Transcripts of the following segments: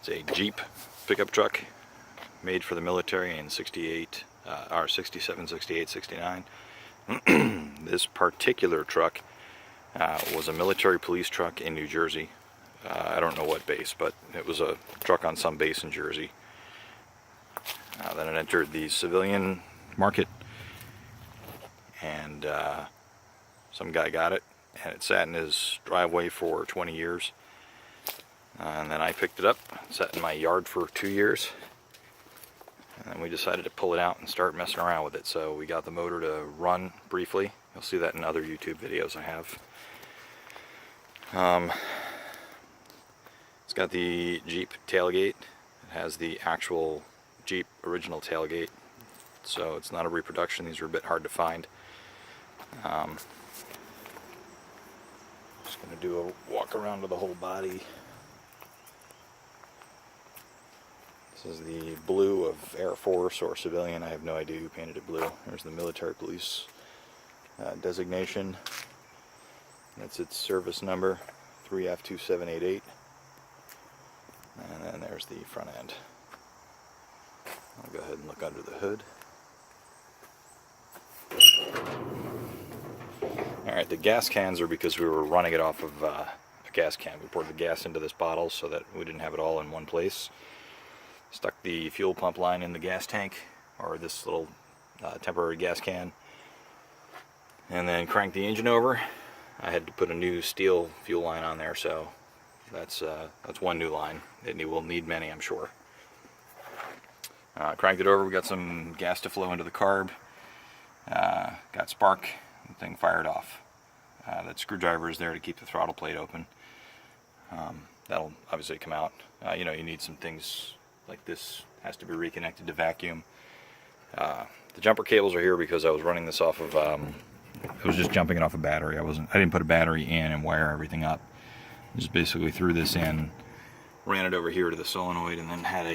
It's a Jeep pickup truck made for the military in 68, or 67, 68, 69. This particular truck was a military police truck in New Jersey. I don't know what base, but it was a truck on some base in Jersey. Then it entered the civilian market, and some guy got it, and it sat in his driveway for 20 years. And then I picked it up, sat in my yard for 2 years, and then we decided to pull it out and start messing around with it. So we got the motor to run briefly. You'll see that in other YouTube videos I have. It's got the Jeep tailgate. It has the actual Jeep original tailgate, so it's not a reproduction. These are a bit hard to find. Just going to do a walk around to the whole body. This is the blue of Air Force or civilian. I have no idea who painted it blue. There's the military police designation. That's its service number, 3F2788. And then there's the front end. I'll go ahead and look under the hood. Alright, the gas cans are because we were running it off of a gas can. We poured the gas into this bottle so that we didn't have it all in one place. Stuck the fuel pump line in the gas tank, or this little temporary gas can, and then cranked the engine over. I had to put a new steel fuel line on there, so that's one new line. It will need many, I'm sure. Cranked it over, we got some gas to flow into the carb, got spark, the thing fired off. That screwdriver is there to keep the throttle plate open. That'll obviously come out. You know, you need some things like this, has to be reconnected to vacuum. The jumper cables are here because I was running this off of, I was just jumping it off a battery. I didn't put a battery in and wire everything up. Just basically threw this in, ran it over here to the solenoid, and then had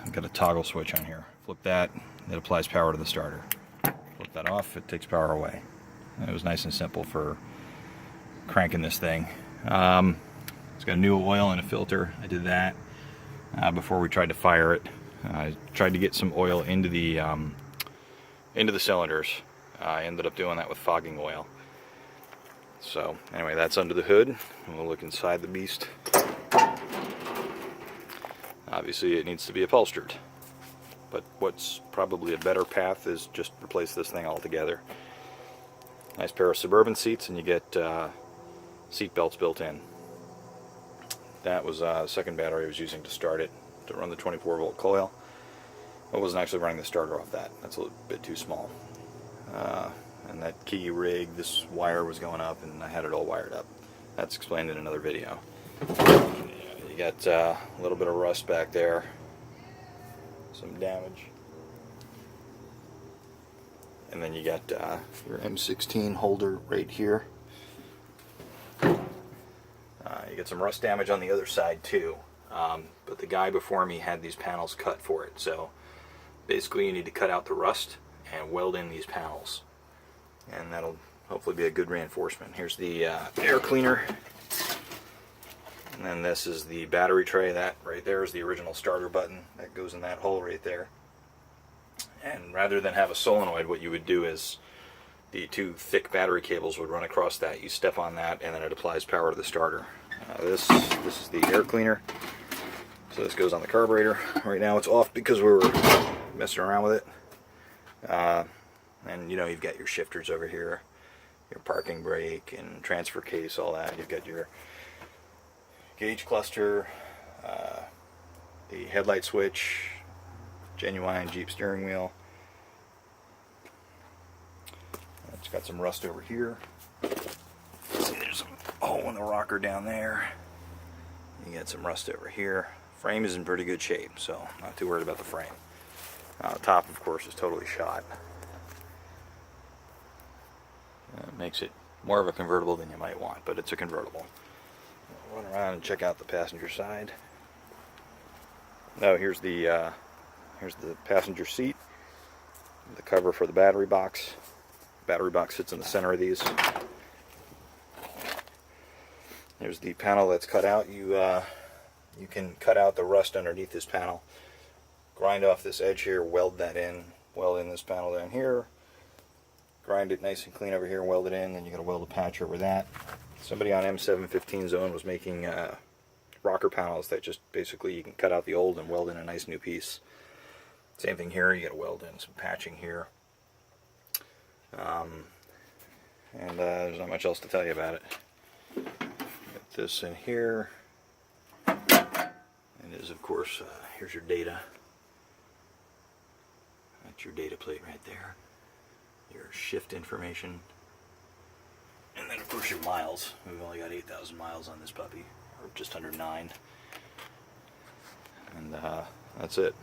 I've got a toggle switch on here. Flip that, it applies power to the starter. Flip that off, it takes power away. And it was nice and simple for cranking this thing. It's got a new oil and a filter. I did that before we tried to fire it. I tried to get some oil into the cylinders. I ended up doing that with fogging oil. So anyway, that's under the hood. We'll look inside the beast. Obviously it needs to be upholstered, but what's probably a better path is just replace this thing altogether. Nice pair of Suburban seats, and you get seat belts built in. That was the second battery I was using to start it, to run the 24-volt coil. I wasn't actually running the starter off that. That's a little bit too small. And that key rig, this wire was going up, and I had it all wired up. That's explained in another video. You got a little bit of rust back there, some damage. And then you got your M16 holder right here. You get some rust damage on the other side too, but the guy before me had these panels cut for it, so basically you need to cut out the rust and weld in these panels, and that'll hopefully be a good reinforcement. Here's the air cleaner, and then this is the battery tray. That right there is the original starter button that goes in that hole right there. And rather than have a solenoid, what you would do is the two thick battery cables would run across that. You step on that, and then it applies power to the starter. This is the air cleaner. So this goes on the carburetor. Right now it's off because we were messing around with it. And you know, you've got your shifters over here, your parking brake and transfer case, all that. You've got your gauge cluster, the headlight switch, genuine Jeep steering wheel. It's got some rust over here. See, there's a hole in the rocker down there. You got some rust over here. Frame is in pretty good shape, so not too worried about the frame. The top, of course, is totally shot. It makes it more of a convertible than you might want, but it's a convertible. I'll run around and check out the passenger side. No, here's the passenger seat, the cover for the battery box. The battery box sits in the center of these. There's the panel that's cut out. You you can cut out the rust underneath this panel, grind off this edge here, weld that in, weld in this panel down here, grind it nice and clean over here, weld it in, then you got to weld a patch over that. Somebody on M715 Zone was making rocker panels that just basically you can cut out the old and weld in a nice new piece. Same thing here, you got to weld in some patching here. There's not much else to tell you about it. Get this in here. And is of course, here's your data. That's your data plate right there. Your shift information. And then of course your miles. We've only got 8,000 miles on this puppy, or just under 9. And that's it.